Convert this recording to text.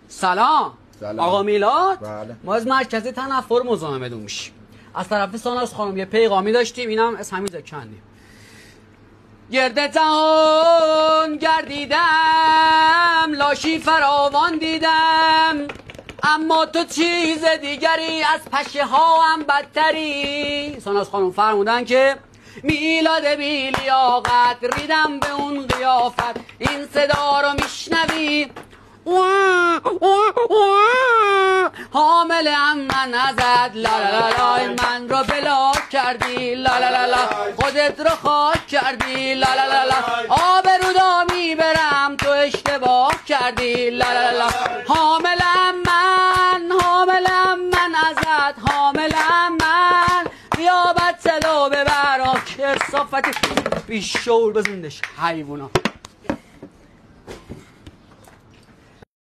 سلام. آقا میلاد. بله. ما از مرکز تنفر مزاحمتون میشیم. از طرف ساناز خانم یه پیغامی داشتیم، اینم از همین کندیم. گرد جهان گردیدم، لاشی فراوان دیدم، اما تو چیز دیگری، از پشه ها هم بدتری. ساناز خانم فرمودن که میلاد بی لیاقت، ریدم به اون قیافت، این صدا رو میشنوی؟ حاملم من ازت، لا لا لا لا، من رو بلاک کردی، لا لا لا لا، خودت رو خاک کردی، لا لا لا لا، آبرودا میبرم تو اشتباه کردی، لا لا لا لا، حاملم من ازت، حاملم من، بیا بد صدا ببر، کر صافتی بیشور بزندش حیوونا.